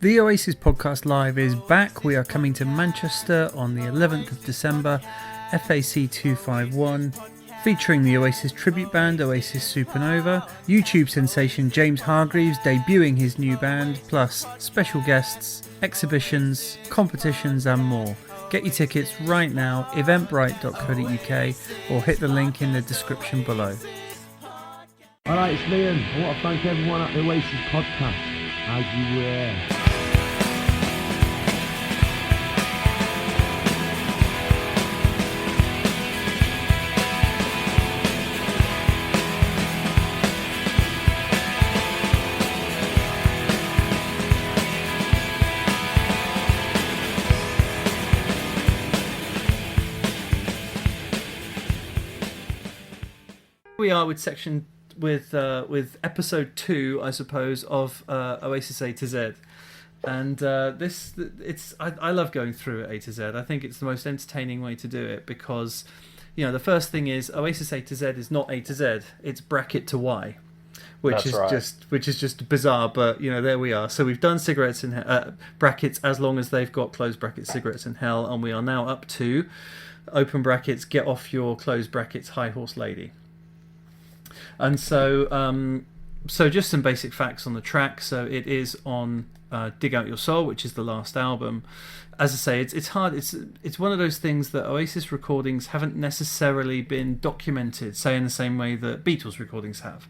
The Oasis Podcast Live is back. We are coming to Manchester on the 11th of December, FAC 251, featuring the Oasis tribute band, Oasis Supernova, YouTube sensation James Hargreaves debuting his new band, plus special guests, exhibitions, competitions and more. Get your tickets right now, eventbrite.co.uk, or hit the link in the description below. Alright, it's Liam. I want to thank everyone at the Oasis Podcast. As you were. We are with episode 2, I suppose, of Oasis A to Z, and I love going through it A to Z. I think it's the most entertaining way to do it because, you know, the first thing is Oasis A to Z is not A to Z; it's bracket to Y, which is just bizarre. But you know, there we are. So we've done cigarettes in brackets as long as they've got closed brackets, cigarettes in hell, and we are now up to open brackets. Get off your closed brackets, high horse lady. And so just some basic facts on the track. So it is on Dig Out Your Soul, which is the last album. As I say, it's hard. It's one of those things that Oasis recordings haven't necessarily been documented, say in the same way that Beatles recordings have.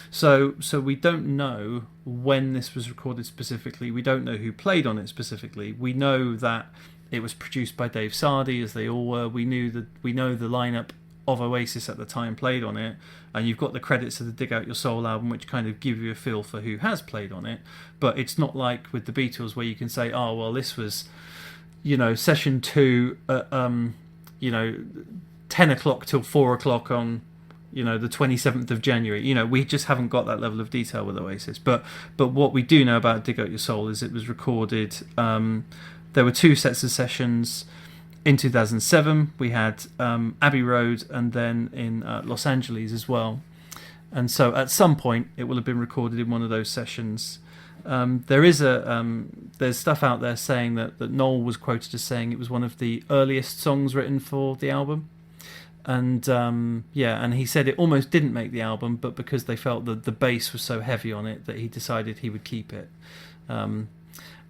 So we don't know when this was recorded specifically. We don't know who played on it specifically. We know that it was produced by Dave Sardy, as they all were. We know the lineup of Oasis at the time played on it, and you've got the credits of the Dig Out Your Soul album, which kind of give you a feel for who has played on it. But it's not like with the Beatles where you can say, oh well, this was, you know, session 2 at 10 o'clock till 4 o'clock on, you know, the 27th of January. You know, we just haven't got that level of detail with Oasis. But what we do know about Dig Out Your Soul is it was recorded, there were 2 sets of sessions. In 2007, we had Abbey Road, and then in Los Angeles as well. And so, at some point, it will have been recorded in one of those sessions. There's stuff out there saying that Noel was quoted as saying it was one of the earliest songs written for the album, and and he said it almost didn't make the album, but because they felt that the bass was so heavy on it that he decided he would keep it.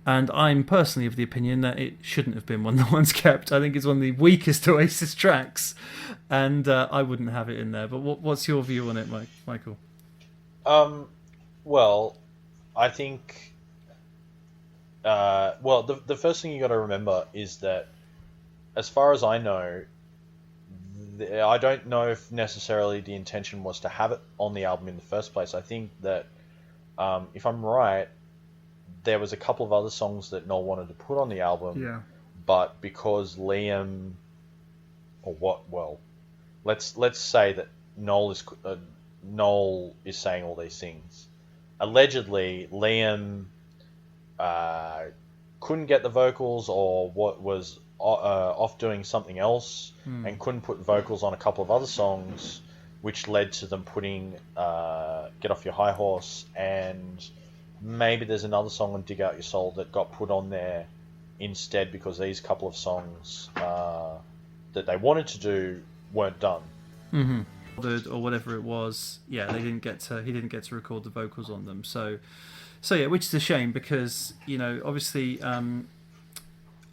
And I'm personally of the opinion that it shouldn't have been one of the ones kept. I think it's one of the weakest Oasis tracks, and I wouldn't have it in there. But what's your view on it, Michael? Well, I think... the first thing you got to remember is that, as far as I know, I don't know if necessarily the intention was to have it on the album in the first place. I think that, if I'm right, there was a couple of other songs that Noel wanted to put on the album, but because Liam, let's say that Noel is saying all these things. Allegedly, Liam couldn't get the vocals, or what was off doing something else, and couldn't put vocals on a couple of other songs, which led to them putting "Get Off Your High Horse" and maybe there's another song on Dig Out Your Soul that got put on there instead because these couple of songs that they wanted to do weren't done. Mm-hmm. Or whatever it was, he didn't get to record the vocals on them. So yeah, which is a shame because, you know, obviously I Want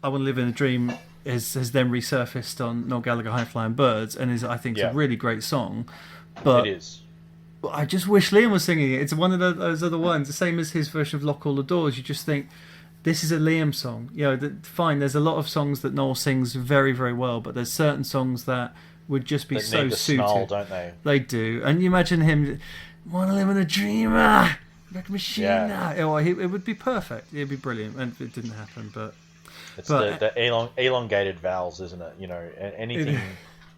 to Live in a Dream has then resurfaced on Noel Gallagher High Flying Birds and is, I think, a really great song. But it is. I just wish Liam was singing it. It's one of those other ones, the same as his version of Lock All the Doors. You just think, this is a Liam song. You know, fine, there's a lot of songs that Noel sings very, very well, but there's certain songs that would just be that so need the suited. snarl, don't they? They do. And you imagine him, want to live in a dream, like a machine. It would be perfect. It would be brilliant. And it didn't happen, but... It's the elongated vowels, isn't it? You know, anything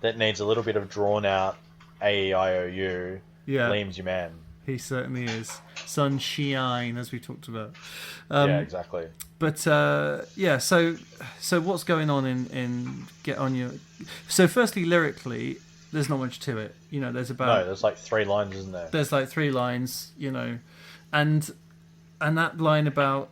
that needs a little bit of drawn out A-E-I-O-U... Yeah. Liam's your man. He certainly is. Sunshine, as we talked about. Yeah, exactly. But so what's going on in Get On Your... So firstly, lyrically, there's not much to it. You know, there's like 3 lines, isn't there? There's like 3 lines, you know, and that line about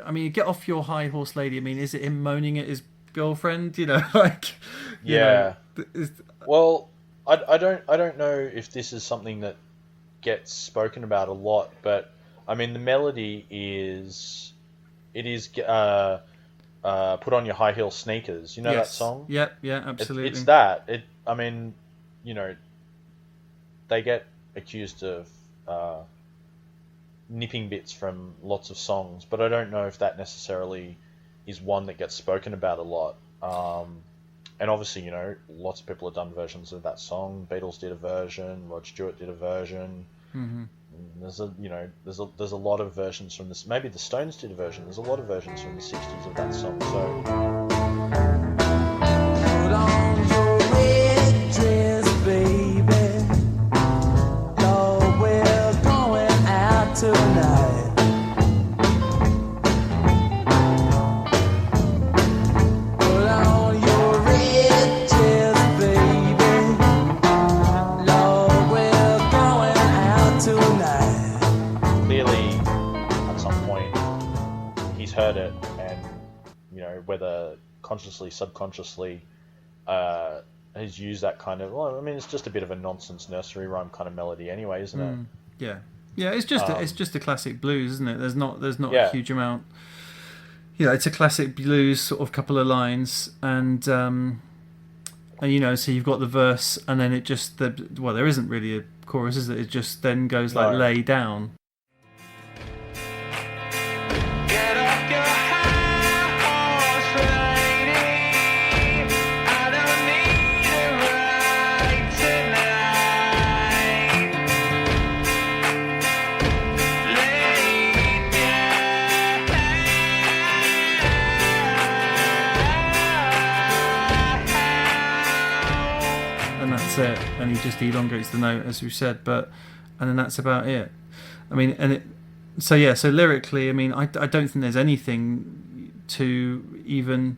I mean, get off your high horse, lady. I mean, is it him moaning at his girlfriend? You know, like, you Yeah. know, is, Well, I don't know if this is something that gets spoken about a lot, but I mean the melody is put on your high heel sneakers. You know that yes. song? Yep, yeah, absolutely. It's that. I mean, you know, they get accused of nipping bits from lots of songs, but I don't know if that necessarily is one that gets spoken about a lot. And obviously, you know, lots of people have done versions of that song. Beatles did a version. Rod Stewart did a version. Mm-hmm. There's a lot of versions from this. Maybe the Stones did a version. There's a lot of versions from the '60s of that song. So. Put on your red dress, baby. Lord, we're going out tonight. Put on your red dress, baby. Lord, we're going out tonight. Clearly, at some point, he's heard it, and you know, whether consciously, subconsciously, has used that kind of. Well, I mean, it's just a bit of a nonsense nursery rhyme kind of melody, anyway, isn't it? Yeah, yeah. It's just a classic blues, isn't it? There's not Yeah. a huge amount. You know, it's a classic blues sort of couple of lines, and you know, so you've got the verse, and then it just there isn't really a chorus, is it? It just then goes like No. lay down. Get off your high horse, lady. I don't need a ride tonight. Lay down. And that's it. And he just elongates the note, as we said, and then that's about it. I mean, so lyrically, I mean, I don't think there's anything to even.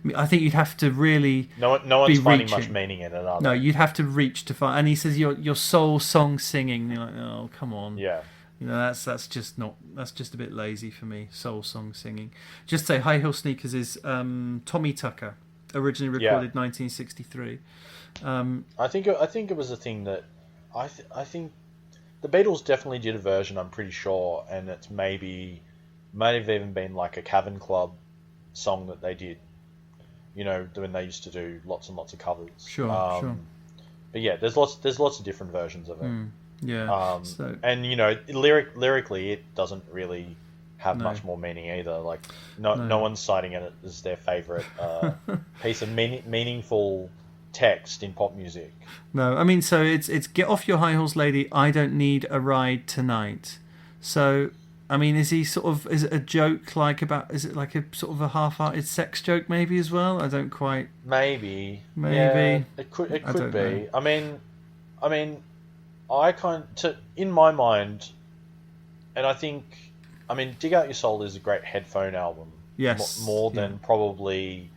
I mean, I think you'd have to really. No one's finding much meaning in it, are they? No, you'd have to reach to find. And he says your soul song singing. And you're like, oh, come on. Yeah. You know, that's just not. That's just a bit lazy for me. Soul song singing. Just say High Heel Sneakers is Tommy Tucker, originally recorded 1963. I think it was a thing that I think the Beatles definitely did a version. I'm pretty sure, and it's might have even been like a Cavern Club song that they did. You know, when they used to do lots and lots of covers. Sure. But yeah, there's lots of different versions of it. Yeah. And you know, lyrically, it doesn't really have much more meaning either. Like, no one's citing it as their favorite piece of meaningful text in pop music. No, I mean, so it's get off your high horse, lady. I don't need a ride tonight. So, I mean, is it a joke is it like a sort of a half-hearted sex joke maybe as well? I don't quite. Maybe. Yeah, it could be. Know. I mean, in my mind, and I think, I mean, Dig Out Your Soul is a great headphone album. Yes. More than probably.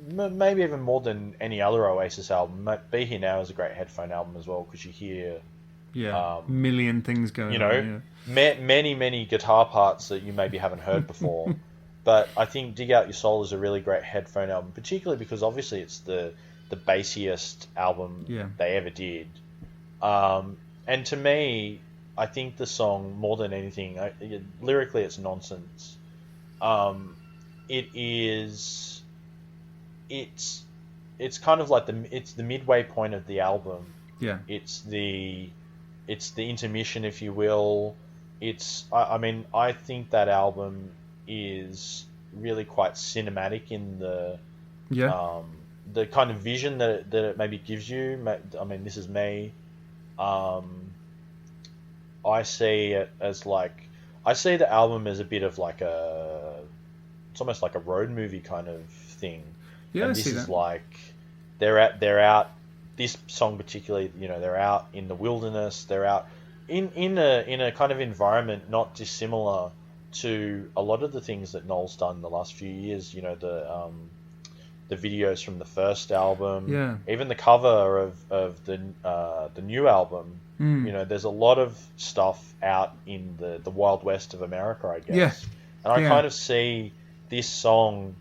Maybe even more than any other Oasis album. Be Here Now is a great headphone album as well, because you hear million things going on. You know, many guitar parts that you maybe haven't heard before. But I think Dig Out Your Soul is a really great headphone album, particularly because obviously it's the bassiest album they ever did. And to me, I think the song, more than anything, lyrically it's nonsense. It's kind of like the midway point of the album. Yeah. It's the intermission, if you will. I mean, I think that album is really quite cinematic in the kind of vision that it maybe gives you. I mean, this is me. I see it as I see the album as a bit of it's almost like a road movie kind of thing. Yeah, and I this see is that. like they're out. This song particularly, you know, they're out in the wilderness. They're out in a kind of environment not dissimilar to a lot of the things that Noel's done the last few years. You know, the videos from the first album, Yeah. even the cover of the new album. You know, there's a lot of stuff out in the Wild West of America, I guess. Yeah. And I Yeah. kind of see this song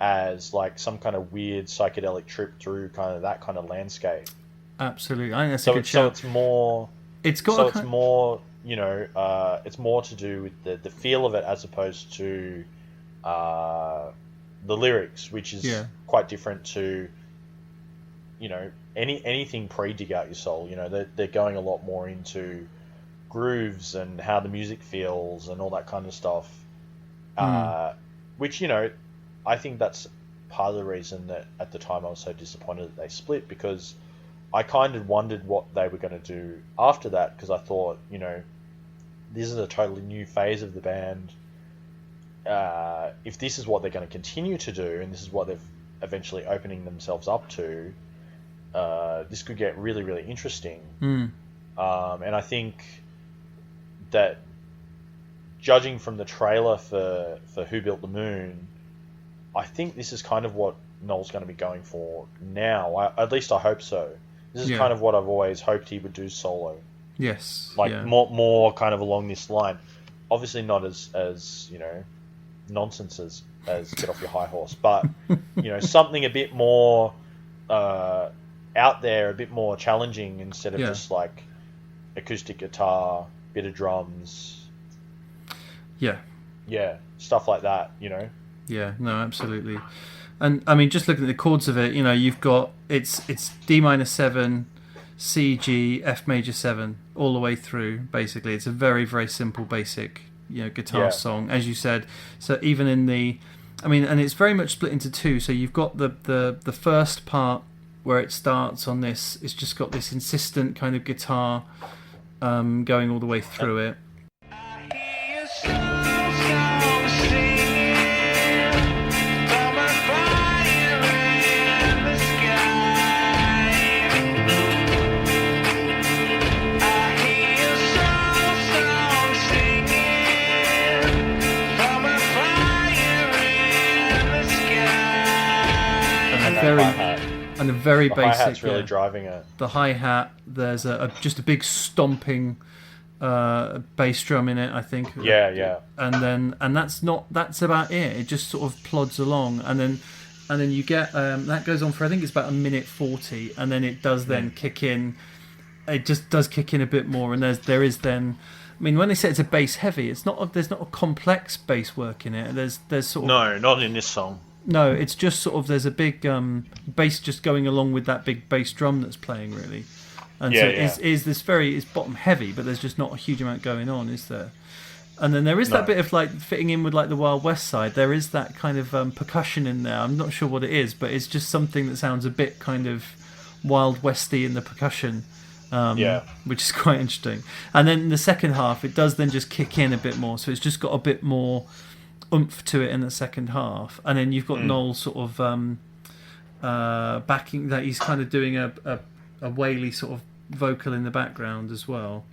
as like some kind of weird psychedelic trip through kind of that kind of landscape. Absolutely, I think that's a So, good so shout. it's more. It's got So a it's kind- more, you know, it's more to do with the feel of it as opposed to the lyrics, which is Yeah. quite different to, you know, anything pre Dig Out Your Soul. You know, they're going a lot more into grooves and how the music feels and all that kind of stuff. Which, you know, I think that's part of the reason that at the time I was so disappointed that they split, because I kind of wondered what they were going to do after that, because I thought, you know, this is a totally new phase of the band. If this is what they're going to continue to do, and this is what they're eventually opening themselves up to, this could get really, really interesting. And I think that, judging from the trailer for Who Built the Moon, I think this is kind of what Noel's going to be going for now. At least I hope so. This is kind of what I've always hoped he would do solo. Yes. Like yeah. more kind of along this line. Obviously not as you know, nonsense as Get Off Your High Horse, but you know, something a bit more out there, a bit more challenging, instead of just like acoustic guitar, bit of drums. Yeah. Yeah, stuff like that, you know. Yeah, no, absolutely. And I mean, just looking at the chords of it, you know, you've got it's D minor 7, C, G, F major 7, all the way through. Basically, it's a very, very simple, basic, you know, guitar song, as you said. So even in the, I mean, and it's very much split into two. So you've got the first part where it starts on this. It's just got this insistent kind of guitar going all the way through it. And a very basic. The hi-hat's really driving it. The hi-hat. There's just a big stomping bass drum in it, I think. Yeah. And that's about it. It just sort of plods along, and then you get that goes on for, I think it's about 1:40, and then it does then kick in. It just does kick in a bit more, and there is then. I mean, when they say it's a bass heavy, there's not a complex bass work in it. There's sort of no, not in this song. No, it's just sort of, there's a big bass just going along with that big bass drum that's playing, really. And so it's bottom heavy, but there's just not a huge amount going on, is there? And then there is that bit of like fitting in with like the Wild West side. There is that kind of percussion in there. I'm not sure what it is, but it's just something that sounds a bit kind of Wild Westy in the percussion, which is quite interesting. And then in the second half, it does then just kick in a bit more. So it's just got a bit more oomph to it in the second half, and then you've got Noel sort of backing that. He's kind of doing a waily sort of vocal in the background as well.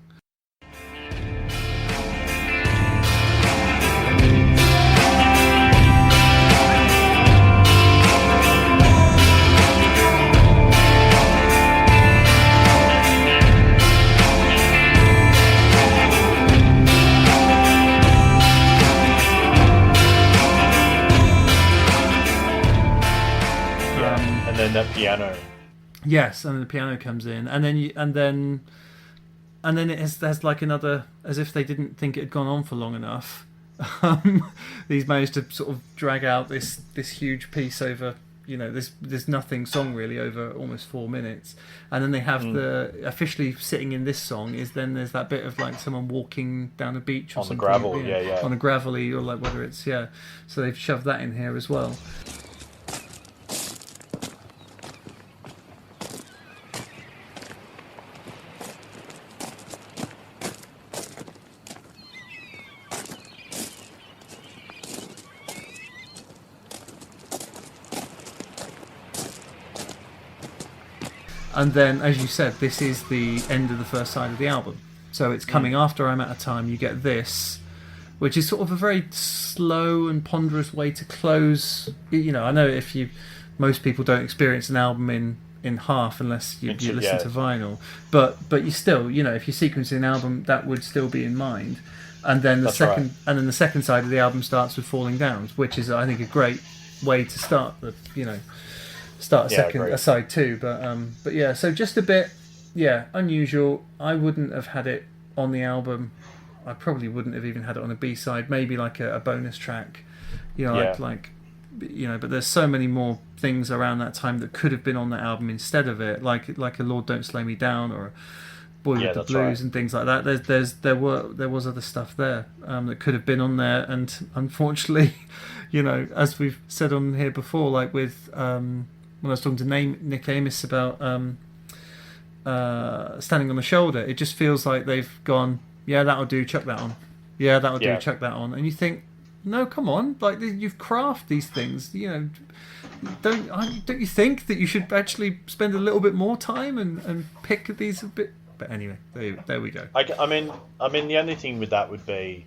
And then that piano. Yes, and then the piano comes in, and then it has like another, as if they didn't think it had gone on for long enough. These managed to sort of drag out this huge piece over, you know, this nothing song really over almost 4 minutes, and then they have the officially sitting in this song is then there's that bit of like someone walking down a beach or on something, the gravel, on a gravelly, or like whether it's so they've shoved that in here as well. And then, as you said, this is the end of the first side of the album. So it's coming after I'm Out of Time. You get this, which is sort of a very slow and ponderous way to close. You know, I know if you most people don't experience an album in half unless you listen to vinyl. But you still, if you're sequencing an album, that would still be in mind. And then the second side of the album starts with Falling Down, which is, I think, a great way to start a side two. But yeah, so just a bit, unusual. I wouldn't have had it on the album. I probably wouldn't have even had it on a B-side. Maybe like a bonus track. But there's so many more things around that time that could have been on that album instead of it, like a Lord Don't Slow Me Down or a Boy with the Blues and things like that. There was other stuff there that could have been on there, and unfortunately, as we've said on here before, like with when I was talking to Nick Amos about Standing on the Shoulder, it just feels like they've gone, yeah, that'll do, chuck that on. Yeah, that'll do, chuck that on. And you think, no, come on, like you've crafted these things, Don't you think that you should actually spend a little bit more time and pick these a bit? But anyway, there we go. I mean, the only thing with that would be,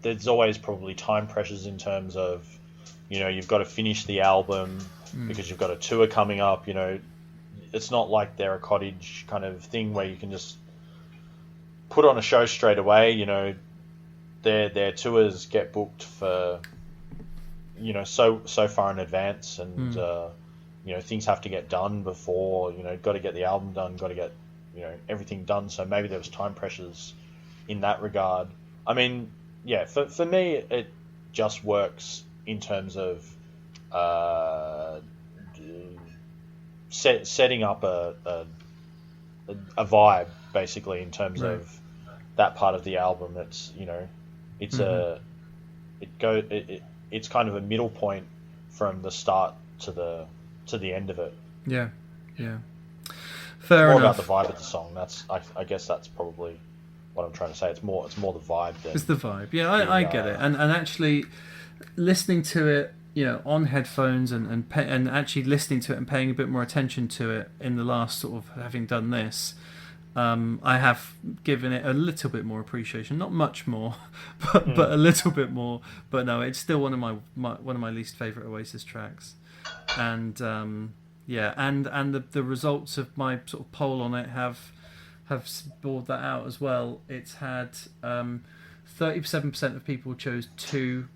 there's always probably time pressures in terms of, you've got to finish the album because you've got a tour coming up. It's not like they're a cottage kind of thing where you can just put on a show straight away. Their tours get booked for, so far in advance, and things have to get done before, got to get the album done, got to get, everything done. So maybe there was time pressures in that regard. I mean, yeah, for me, it just works in terms of setting up a vibe, basically, in terms of that part of the album. That's, it's it's kind of a middle point from the start to the end of it. Yeah. Fair enough. More about the vibe of the song. I guess that's probably what I'm trying to say. It's more the vibe. It's the vibe. Yeah, I get it. And actually listening to it, on headphones and actually listening to it and paying a bit more attention to it in the last sort of having done this, I have given it a little bit more appreciation. Not much more, but a little bit more. But no, it's still one of my least favourite Oasis tracks. And the results of my sort of poll on it have brought that out as well. It's had 37% of people chose 2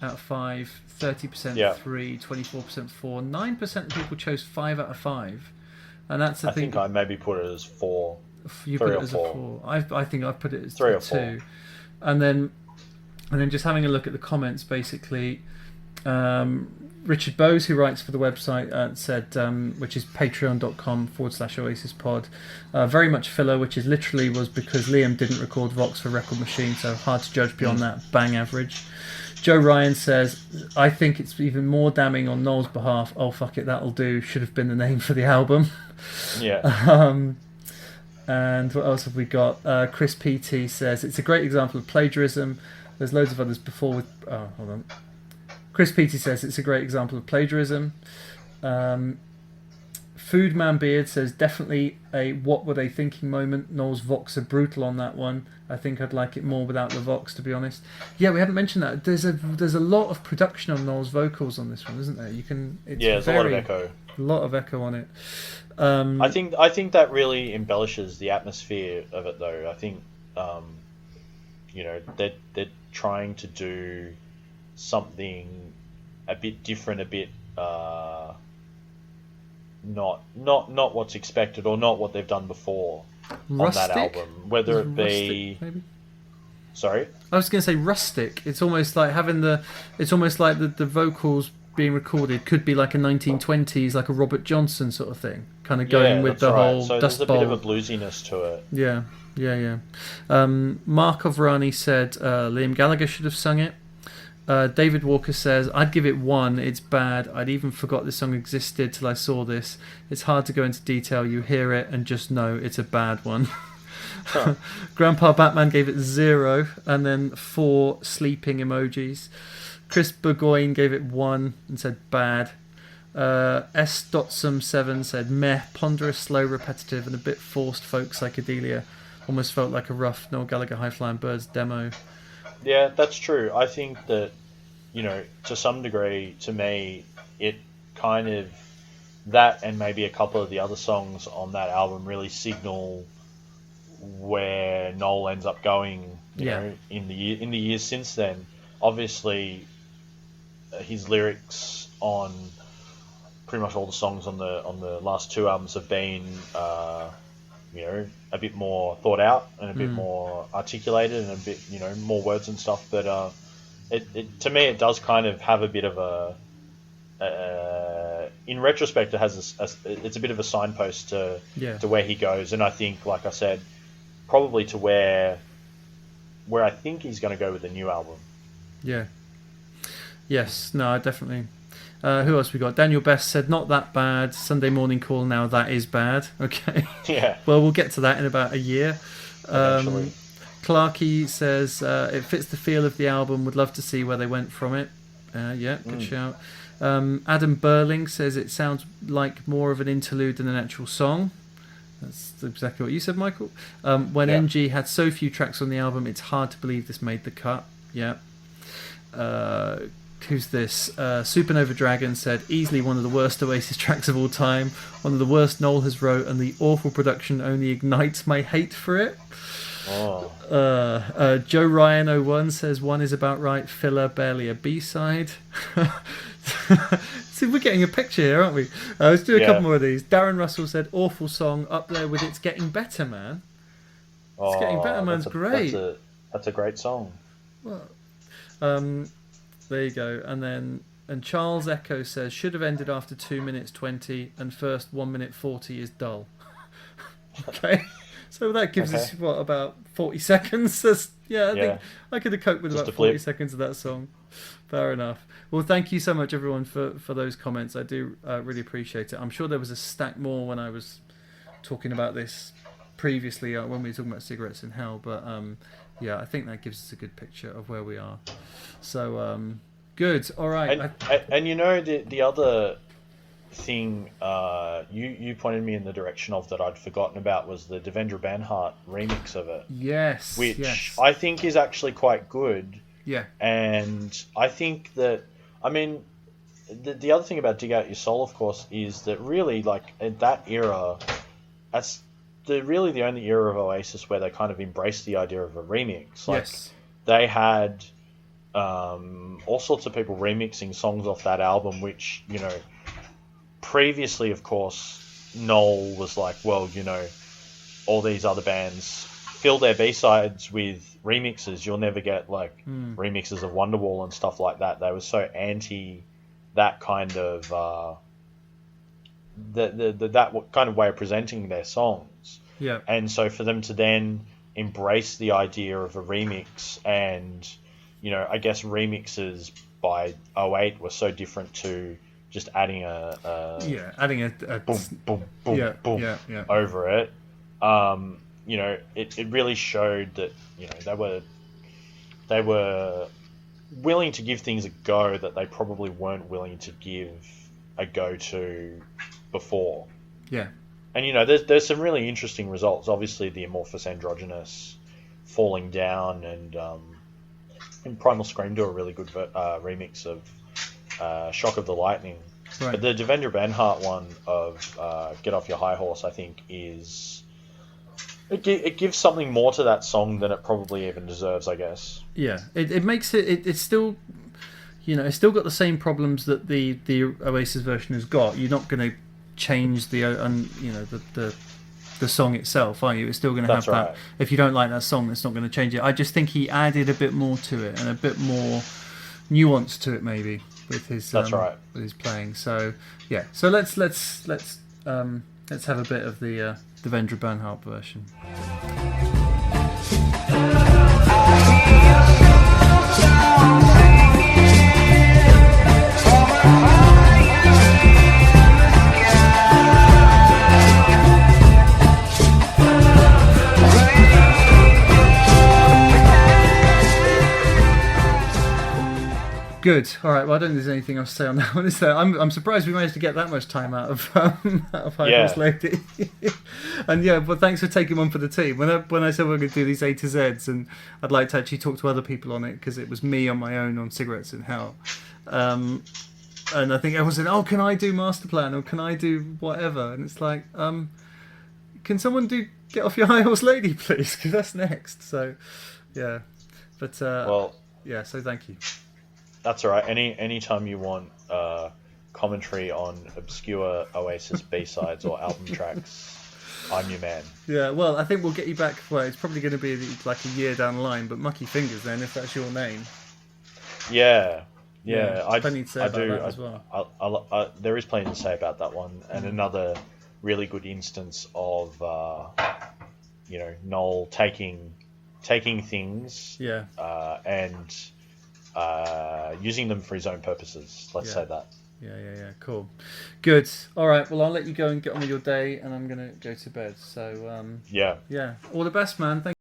out of 5, 30% 3, 24% 4, 9% of people chose 5 out of 5, and that's the thing. I think I maybe put it as 4. You put it as 4. I think I've put it as 3 or 2, and then just having a look at the comments, basically. Richard Bowes, who writes for the website, said, which is patreon.com/OasisPod, very much filler, which is literally was because Liam didn't record Vox for Record Machine, so hard to judge beyond that, bang average. Joe Ryan says, I think it's even more damning on Noel's behalf. Oh, fuck it, that'll do. Should have been the name for the album. Yeah. And what else have we got? Chris PT says, it's a great example of plagiarism. There's loads of others before with... Oh, hold on. Chris Petey says it's a great example of plagiarism. Foodman Beard says definitely a what were they thinking moment. Noel's Vox are brutal on that one. I think I'd like it more without the Vox, to be honest. Yeah, we haven't mentioned that. There's a lot of production on Noel's vocals on this one, isn't there? There's a lot of echo. A lot of echo on it. I think that really embellishes the atmosphere of it, though. I think they're trying to do something a bit different, a bit not what's expected or not what they've done before rustic? On that album, whether it be rustic, maybe? Sorry, I was going to say rustic. It's almost like the vocals being recorded could be like a 1920s, like a Robert Johnson sort of thing, kind of going with the whole so Dust there's Bowl. A bit of a bluesiness to it. Yeah. Mark Ovrani said Liam Gallagher should have sung it. David Walker says, I'd give it 1. It's bad. I'd even forgot this song existed till I saw this. It's hard to go into detail. You hear it and just know it's a bad one. Huh. Grandpa Batman gave it 0 and then 4 sleeping emojis. Chris Burgoyne gave it 1 and said bad. S.Some7 said meh, ponderous, slow, repetitive and a bit forced folk psychedelia. Almost felt like a rough Noel Gallagher High Flying Birds demo. Yeah, that's true. I think that to some degree, to me, it kind of, that and maybe a couple of the other songs on that album really signal where Noel ends up going, in the years since then. Obviously, his lyrics on pretty much all the songs on the last two albums have been, a bit more thought out and a bit more articulated and a bit, more words and stuff. But it to me, it does kind of have a bit of in retrospect, it has it's a bit of a signpost to where he goes, and I think, like I said, probably to where I think he's going to go with the new album. Yeah. Yes. No, definitely. Who else we got? Daniel Best said, not that bad. Sunday Morning Call, now that is bad. Okay. Yeah. Well, we'll get to that in about a year. Eventually. Clarkey says, it fits the feel of the album. Would love to see where they went from it. Good shout. Adam Burling says it sounds like more of an interlude than an actual song. That's exactly what you said, Michael. When NG had so few tracks on the album, it's hard to believe this made the cut. Yeah. Who's this? Supernova Dragon said, easily one of the worst Oasis tracks of all time, one of the worst Noel has wrote, and the awful production only ignites my hate for it. Joe Ryan 01 says, one is about right, filler, barely a B-side. See, we're getting a picture here, aren't we? Let's do a couple more of these. Darren Russell said, awful song, up there with It's Getting Better, Man. It's Getting Better, man's great. That's a great song. Well, there you go. And Charles Echo says, should have ended after 2 minutes 20 and first 1 minute 40 is dull. Okay. So that gives us, about 40 seconds? I think I could have coped with just about 40 seconds of that song. Fair enough. Well, thank you so much, everyone, for those comments. I do really appreciate it. I'm sure there was a stack more when I was talking about this previously, when we were talking about Cigarettes in Hell. But, I think that gives us a good picture of where we are. So, good. All right. And the other thing you pointed me in the direction of that I'd forgotten about was the Devendra Banhart remix of it. Yes. Which I think is actually quite good. Yeah. And I think that, the other thing about Dig Out Your Soul, of course, is that really, like, in that era, that's really the only era of Oasis where they kind of embraced the idea of a remix. Like, they had all sorts of people remixing songs off that album, which, previously, of course, Noel was like, well, all these other bands fill their B-sides with remixes. You'll never get, like, remixes of Wonderwall and stuff like that. They were so anti that kind of that kind of way of presenting their songs. Yeah. And so for them to then embrace the idea of a remix, and I guess remixes by 2008 were so different to just adding adding a boom boom boom boom over it. It really showed that they were willing to give things a go that they probably weren't willing to give a go to before. Yeah. And there's some really interesting results. Obviously, the Amorphous Androgynous falling down, and Primal Scream do a really good remix of Shock of the Lightning. Right. But the Devendra Banhart one of Get Off Your High Horse, I think, it gives something more to that song than it probably even deserves, I guess. Yeah, it makes it's still, it's still got the same problems that the Oasis version has got. You're not going to change the song itself, are you? It's still going to have that. If you don't like that song, it's not going to change it. I just think he added a bit more to it and a bit more nuance to it, maybe, with his with his playing. So yeah, so let's have a bit of the Devendra Banhart version. Good. All right. Well, I don't think there's anything else to say on that one. Is there? I'm surprised we managed to get that much time out of High Horse Lady. And yeah, but thanks for taking one for the team. When I said we're going to do these A to Zs, and I'd like to actually talk to other people on it because it was me on my own on Cigarettes in Hell. And I think everyone said, "Oh, can I do Master Plan or can I do whatever?" And it's like, can someone do Get Off Your High Horse Lady, please? Because that's next. So, yeah. But yeah. So thank you. That's all right. Any time you want commentary on obscure Oasis B-sides or album tracks, I'm your man. Yeah, well, I think we'll get you back. Well, it's probably going to be like a year down the line, but Mucky Fingers then, if that's your name. Yeah. I need to say about that as well. There is plenty to say about that one, and another really good instance of Noel taking things and using them for his own purposes. Let's say that. Yeah. Cool. Good. All right. Well, I'll let you go and get on with your day, and I'm gonna go to bed. So yeah. All the best, man. Thank